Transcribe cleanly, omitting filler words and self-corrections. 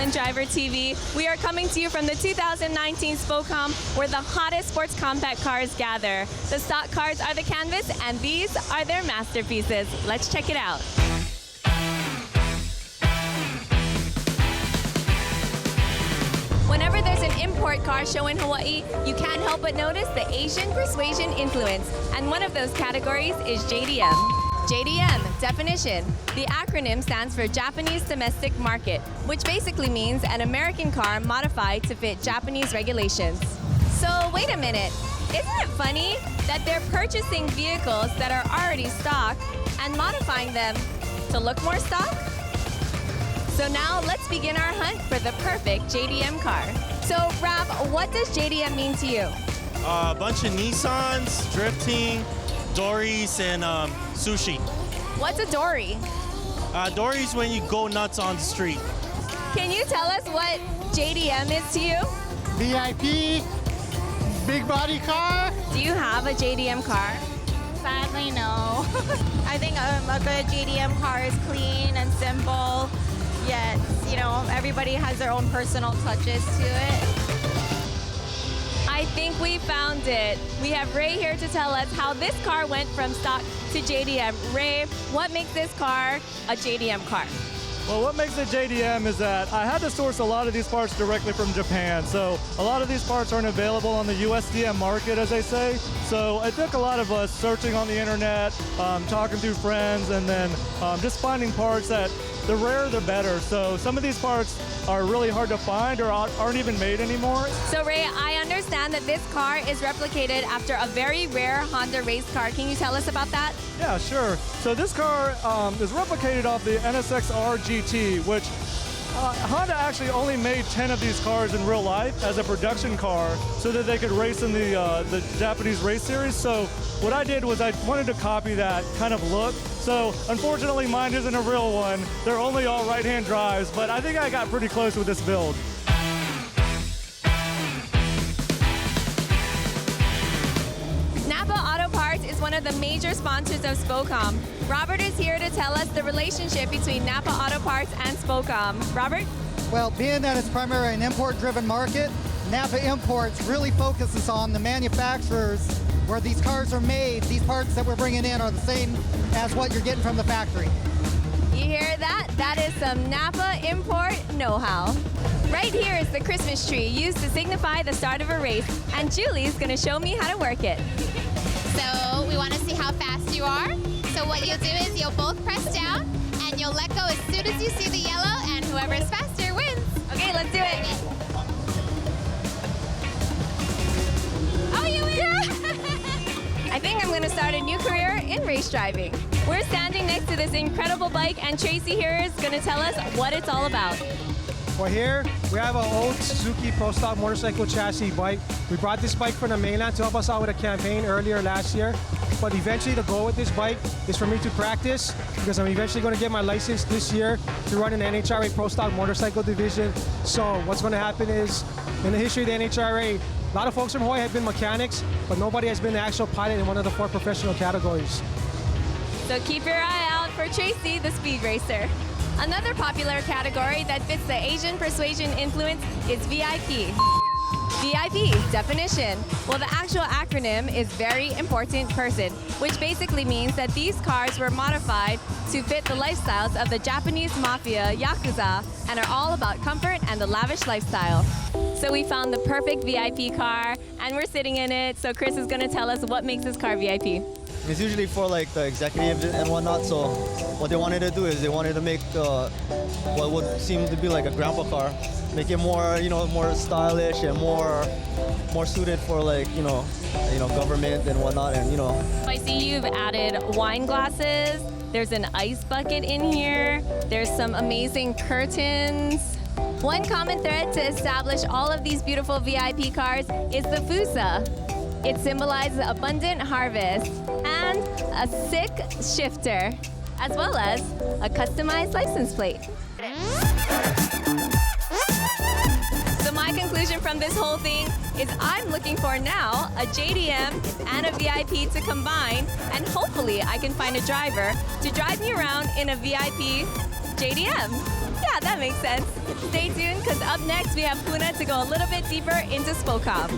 Excellent Driver TV. We are coming to you from the 2019 SPOCOM, where the hottest sports compact cars gather. The stock cars are the canvas, and these are their masterpieces. Let's check it out. Whenever there's an import car show in Hawaii, you can't help but notice the Asian Persuasion Influence, and one of those categories is JDM. JDM, definition. The acronym stands for Japanese Domestic Market, which basically means an American car modified to fit Japanese regulations. So wait a minute, isn't it funny that they're purchasing vehicles that are already stock and modifying them to look more stock? So now let's begin our hunt for the perfect JDM car. So Rab, what does JDM mean to you? A bunch of Nissans, drifting, dories, and sushi. What's a dory? Dories when you go nuts on the street. Can you tell us what JDM is to you? VIP, big body car. Do you have a JDM car? Sadly, no. I think a good JDM car is clean and simple, yet, you know, everybody has their own personal touches to it. I think we found it. We have Ray here to tell us how this car went from stock to JDM. Ray, what makes this car a JDM car? Well, what makes it JDM is that I had to source a lot of these parts directly from Japan. So a lot of these parts aren't available on the USDM market, as they say. So it took a lot of us searching on the internet, talking to friends, and then just finding parts that the rarer the better. So some of these parts are really hard to find or aren't even made anymore. So Ray, I understand that this car is replicated after a very rare Honda race car. Can you tell us about that? Yeah, sure. So this car is replicated off the NSX GT, which Honda actually only made 10 of these cars in real life as a production car so that they could race in the Japanese race series. So what I did was I wanted to copy that kind of look. So unfortunately mine isn't a real one. They're only all right-hand drives, but I think I got pretty close with this build. NAPA Auto Parts is one of the major sponsors of SPOCOM. Robert is here to tell us the relationship between NAPA Auto Parts and SPOCOM. Robert? Well, being that it's primarily an import-driven market, NAPA Imports really focuses on the manufacturers where these cars are made. These parts that we're bringing in are the same as what you're getting from the factory. You hear that? That is some NAPA Import know-how. Right here is the Christmas tree used to signify the start of a race, and Julie's gonna show me how to work it. So we want to see how fast you are. So what you'll do is you'll both press down and you'll let go as soon as you see the yellow, and whoever's faster wins. Okay, let's do it. Oh, you win! I think I'm gonna start a new career in race driving. We're standing next to this incredible bike, and Tracy here is gonna tell us what it's all about. Well, here we have an old Suzuki Pro Stock motorcycle chassis bike. We brought this bike from the mainland to help us out with a campaign earlier last year. But eventually the goal with this bike is for me to practice, because I'm eventually going to get my license this year to run in the NHRA Pro Stock motorcycle division. So what's going to happen is, in the history of the NHRA, a lot of folks from Hawaii have been mechanics, but nobody has been the actual pilot in one of the 4 professional categories. So keep your eye out for Tracy, the speed racer. Another popular category that fits the Asian Persuasion Influence is VIP. VIP, definition. Well, the actual acronym is Very Important Person, which basically means that these cars were modified to fit the lifestyles of the Japanese mafia, Yakuza, and are all about comfort and the lavish lifestyle. So we found the perfect VIP car, and we're sitting in it, so Chris is gonna tell us what makes this car VIP. It's usually for like the executives and whatnot, so what they wanted to do is they wanted to make what would seem to be like a grandpa car, make it more, more stylish and more suited for like, government and whatnot, and I see you've added wine glasses, there's an ice bucket in here, there's some amazing curtains. One common thread to establish all of these beautiful VIP cars is the Fusa. It symbolizes abundant harvest and a sick shifter, as well as a customized license plate. So my conclusion from this whole thing is I'm looking for now a JDM and a VIP to combine, and hopefully I can find a driver to drive me around in a VIP JDM. Yeah, that makes sense. Stay tuned, because up next we have Puna to go a little bit deeper into SPOCOM.